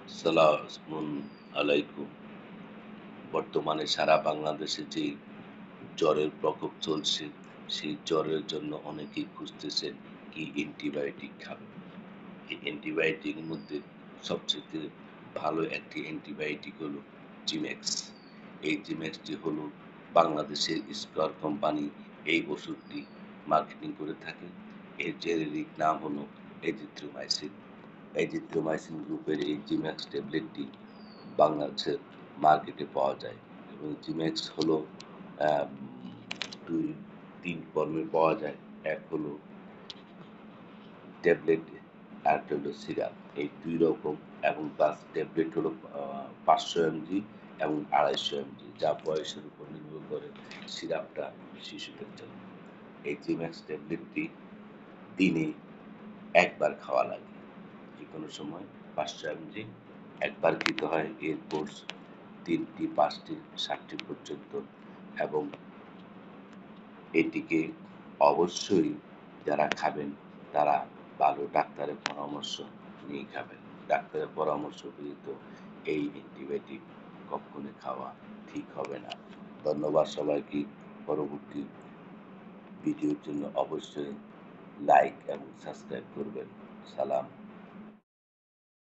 আসসালামু আলাইকুম। বর্তমানে সারা বাংলাদেশে যে জ্বরের প্রকোপ চলছে, সেই জ্বরের জন্য অনেকেই খুঁজতেছেন কি অ্যান্টিবায়োটিক খাবেন। এই অ্যান্টিবায়োটিকের মধ্যে সবচাইতে ভালো একটি অ্যান্টিবায়োটিক হলো জিমেক্স। এই জিমেক্সটি হলো বাংলাদেশের স্কয়ার কোম্পানি এই ওষুধটি মার্কেটিং করে থাকে। এর জেনেরিক নাম হলো এজিথ্রোমাইসিন। এজিথ্রোমাইসিন গ্রুপের এই জিমেক্স ট্যাবলেটটি বাংলাদেশের মার্কেটে পাওয়া যায় এবং জিমেক্স হলো আম ২-৩ ফর্মে পাওয়া যায়। এক হলো ট্যাবলেট, আরেকটা হলো সিরাপ। এই ২ রকম এবং প্লাস ট্যাবলেট হলো ৫০০ এমজি এবং ২৫০ এমজি, যা বয়সের উপর নির্ভর করে সিরাপটা শিশুদের জন্য। এই জিমেক্স ট্যাবলেটটি দিনে ১ বার খাওয়া লাগে। যেকোনো সময় ৫০০ এমজি একবার খেতে হয়। এর কোর্স ৩টি, ৫টি, ৭টি পর্যন্ত এবং এটিকে অবশ্যই যারা খাবেন তারা ভালো ডাক্তারের পরামর্শ নিয়ে খাবেন। ডাক্তারের পরামর্শ ব্যতীত এই অ্যান্টিবায়োটিক কক্ষনো খাওয়া ঠিক হবে না। ধন্যবাদ সবাইকে। পরবর্তী ভিডিওর জন্য অবশ্যই লাইক এবং সাবস্ক্রাইব করবেন। সালাম।